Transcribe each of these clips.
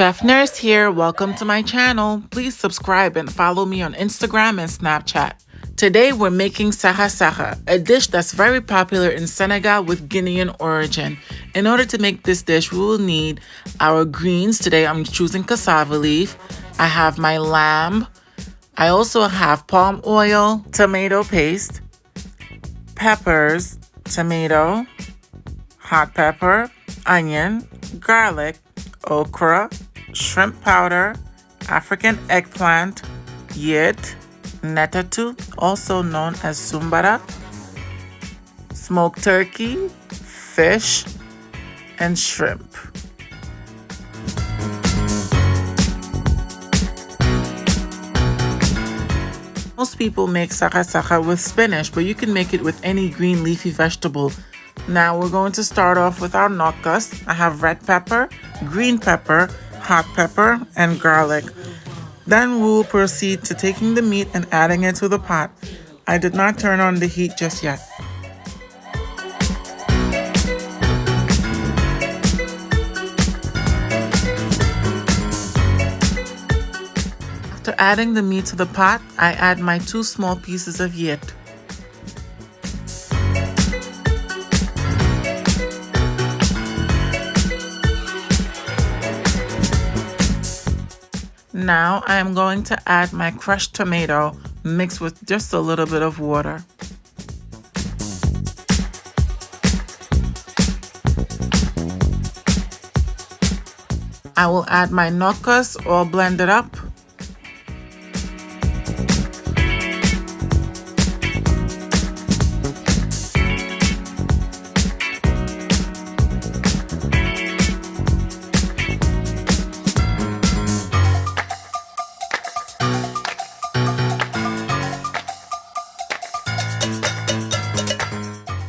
Chefnurse here. Welcome to my channel. Please subscribe and follow me on Instagram and Snapchat. Today we're making Sakha Sakha, a dish that's very popular in Senegal with Guinean origin. In order to make this dish, we will need our greens. Today I'm choosing cassava leaf. I have my lamb. I also have palm oil, tomato paste, peppers, tomato, hot pepper, onion, garlic, okra, shrimp powder, African eggplant, yit, netetou, also known as sumbara, smoked turkey, fish, and shrimp. Most people make Sakasaka with spinach, but you can make it with any green leafy vegetable. Now we're going to start off with our knockers. I have red pepper, green pepper, hot pepper, and garlic. Then we will proceed to taking the meat and adding it to the pot. I did not turn on the heat just yet. After adding the meat to the pot, I add my 2 small pieces of yit. Now I am going to add my crushed tomato mixed with just a little bit of water. I will add my knockers all blended up.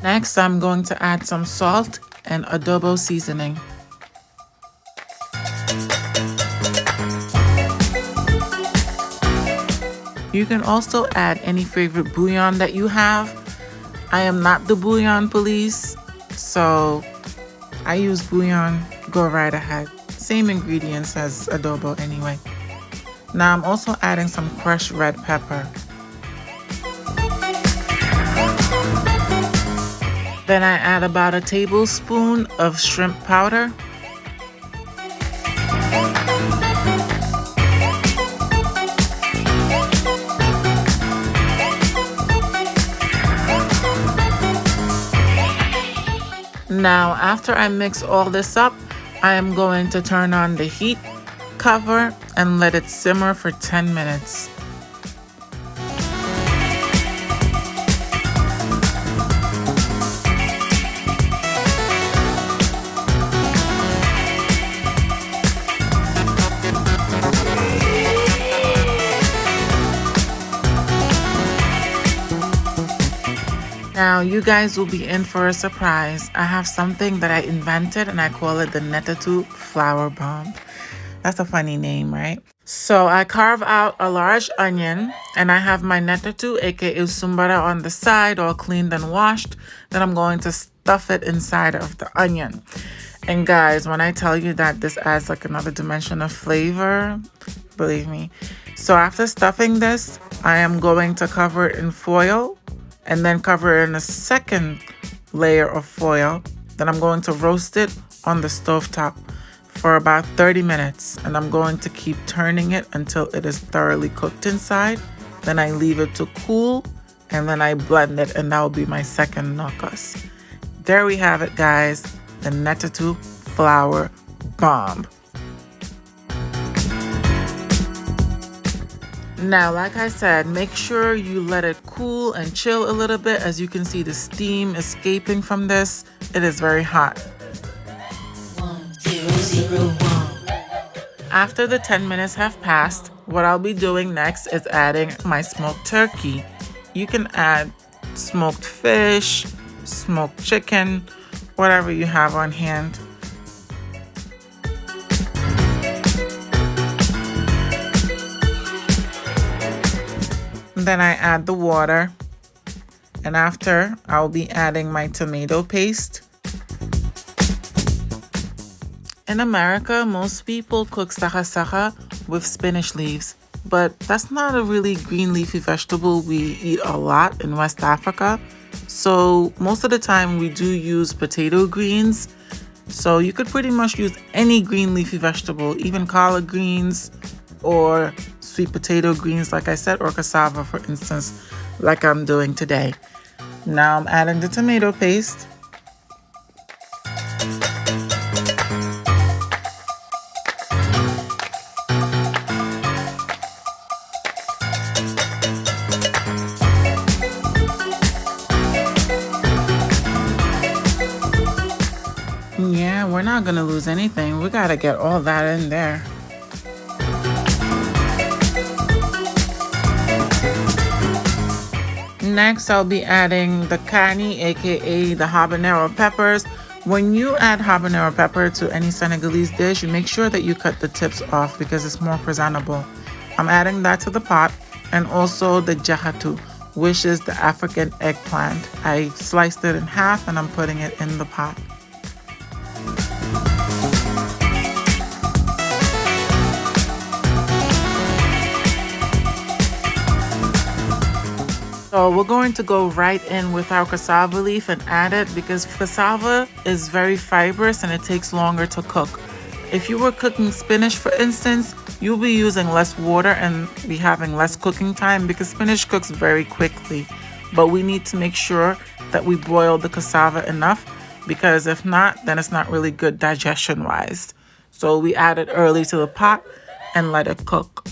Next, I'm going to add some salt and adobo seasoning. You can also add any favorite bouillon that you have. I am not the bouillon police, so I use bouillon. Go right ahead. Same ingredients as adobo anyway. Now I'm also adding some crushed red pepper. Then I add about a tablespoon of shrimp powder. Now, after I mix all this up, I am going to turn on the heat, cover, and let it simmer for 10 minutes. Now you guys will be in for a surprise. I have something that I invented and I call it the Netetou Flower Bomb. That's a funny name, right? So I carve out a large onion and I have my netetou, aka sumbara, on the side, all cleaned and washed. Then I'm going to stuff it inside of the onion. And guys, when I tell you that this adds like another dimension of flavor, believe me. So after stuffing this, I am going to cover it in foil and then cover it in a second layer of foil. Then I'm going to roast it on the stovetop for about 30 minutes. And I'm going to keep turning it until it is thoroughly cooked inside. Then I leave it to cool and then I blend it, and that will be my second knockers. There we have it, guys. The Netetou Flower Bomb. Now, like I said, make sure you let it cool and chill a little bit. As you can see, the steam escaping from this. It is very hot. 1001. After the 10 minutes have passed, what I'll be doing next is adding my smoked turkey. You can add smoked fish, smoked chicken, whatever you have on hand. Then I add the water, and after I'll be adding my tomato paste In America, most people cook sakasaka with spinach leaves, but that's not a really green leafy vegetable we eat a lot in West Africa. So most of the time we do use potato greens. So you could pretty much use any green leafy vegetable, even collard greens or sweet potato greens, like I said, or cassava, for instance, like I'm doing today. Now I'm adding the tomato paste. Yeah, we're not gonna lose anything. We gotta get all that in there. Next, I'll be adding the Kani, aka the habanero peppers. When you add habanero pepper to any Senegalese dish, you make sure that you cut the tips off because it's more presentable. I'm adding that to the pot, and also the jahatu, which is the African eggplant. I sliced it in half and I'm putting it in the pot. So we're going to go right in with our cassava leaf and add it because cassava is very fibrous and it takes longer to cook. If you were cooking spinach, for instance, you'll be using less water and be having less cooking time because spinach cooks very quickly. But we need to make sure that we boil the cassava enough because if not, then it's not really good digestion-wise. So we add it early to the pot and let it cook.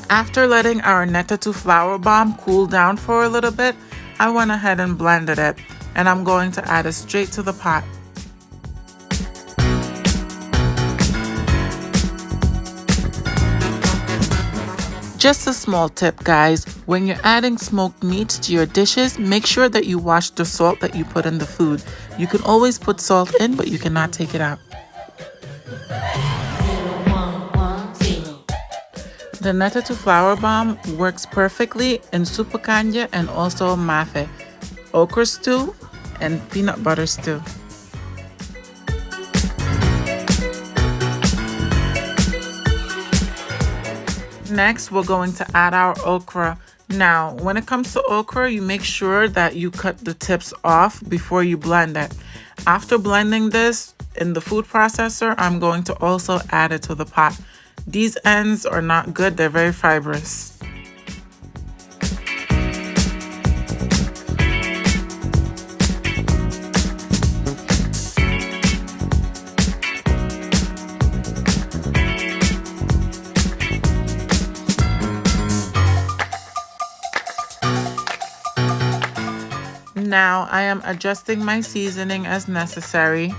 After letting our Netetou Flower Bomb cool down for a little bit, I went ahead and blended it, and I'm going to add it straight to the pot. Just a small tip, guys, when you're adding smoked meats to your dishes, make sure that you wash the salt that you put in the food. You can always put salt in, but you cannot take it out. The Netetou Flower Bomb works perfectly in supakanya and also mafe, okra stew, and peanut butter stew. Next, we're going to add our okra. Now, when it comes to okra, you make sure that you cut the tips off before you blend it. After blending this in the food processor, I'm going to also add it to the pot. These ends are not good, they're very fibrous. Now I am adjusting my seasoning as necessary.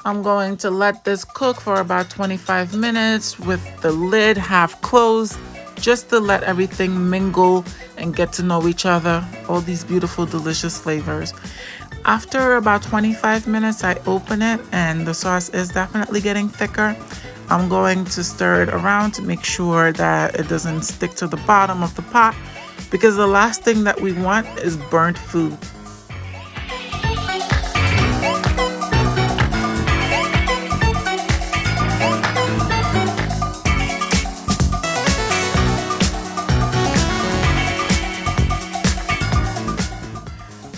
I'm going to let this cook for about 25 minutes with the lid half closed, just to let everything mingle and get to know each other, all these beautiful, delicious flavors. After about 25 minutes, I open it and the sauce is definitely getting thicker. I'm going to stir it around to make sure that it doesn't stick to the bottom of the pot, because the last thing that we want is burnt food.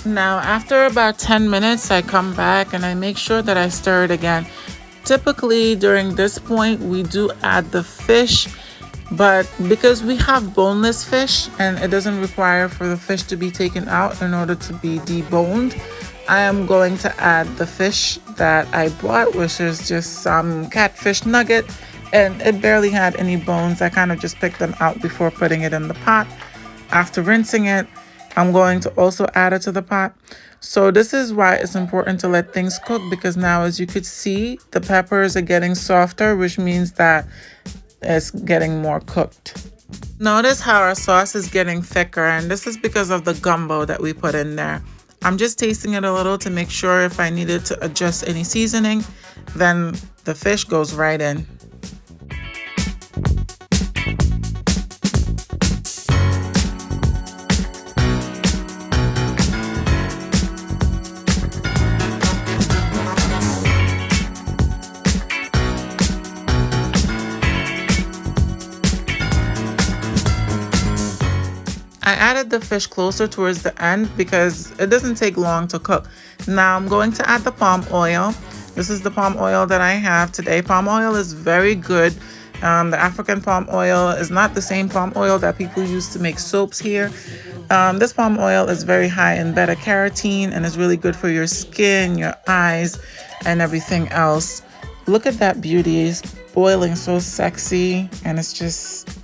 Now, after about 10 minutes, I come back and I make sure that I stir it again. Typically, during this point, we do add the fish, but because we have boneless fish and it doesn't require for the fish to be taken out in order to be deboned, I am going to add the fish that I bought, which is just some catfish nugget, and it barely had any bones. I kind of just picked them out before putting it in the pot. After rinsing it, I'm going to also add it to the pot. So this is why it's important to let things cook, because now as you could see, the peppers are getting softer, which means that it's getting more cooked. Notice how our sauce is getting thicker, and this is because of the gumbo that we put in there. I'm just tasting it a little to make sure if I needed to adjust any seasoning, then the fish goes right in. I added the fish closer towards the end because it doesn't take long to cook. Now I'm going to add the palm oil. This is the palm oil that I have today. Palm oil is very good. The African palm oil is not the same palm oil that people use to make soaps here. This palm oil is very high in beta carotene and is really good for your skin, your eyes, and everything else. Look at that beauty. It's boiling so sexy, and it's just...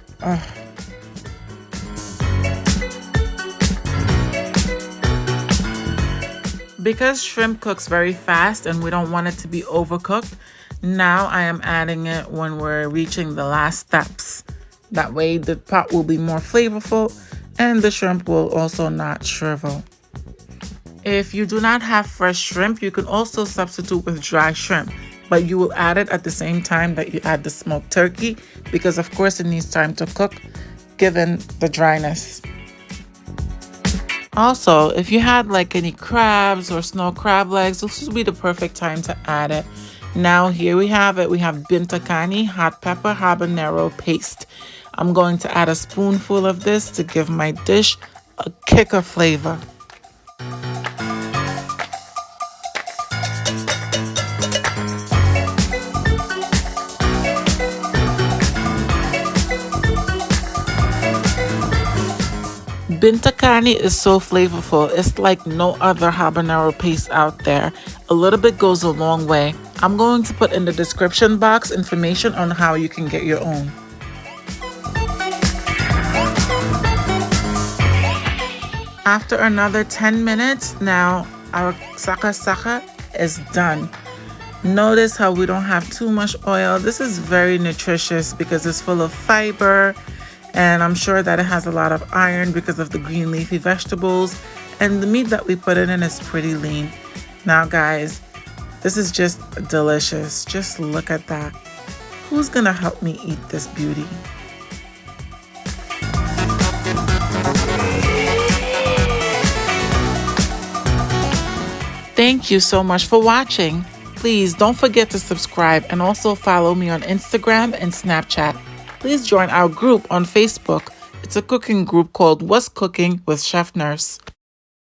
Because shrimp cooks very fast and we don't want it to be overcooked, now I am adding it when we're reaching the last steps. That way the pot will be more flavorful and the shrimp will also not shrivel. If you do not have fresh shrimp, you can also substitute with dry shrimp, but you will add it at the same time that you add the smoked turkey, because of course it needs time to cook given the dryness. Also, if you had like any crabs or snow crab legs, this would be the perfect time to add it. Now here we have it. We have Binta Kani hot pepper habanero paste. I'm going to add a spoonful of this to give my dish a kick of flavor. Binta Kani is so flavorful. It's like no other habanero paste out there. A little bit goes a long way. I'm going to put in the description box information on how you can get your own. After another 10 minutes, now our Sakha Sakha is done. Notice how we don't have too much oil. This is very nutritious because it's full of fiber. And I'm sure that it has a lot of iron because of the green leafy vegetables. And the meat that we put in is pretty lean. Now, guys, this is just delicious. Just look at that. Who's gonna help me eat this beauty? Thank you so much for watching. Please don't forget to subscribe and also follow me on Instagram and Snapchat. Please join our group on Facebook. It's a cooking group called What's Cooking with Chefnurse.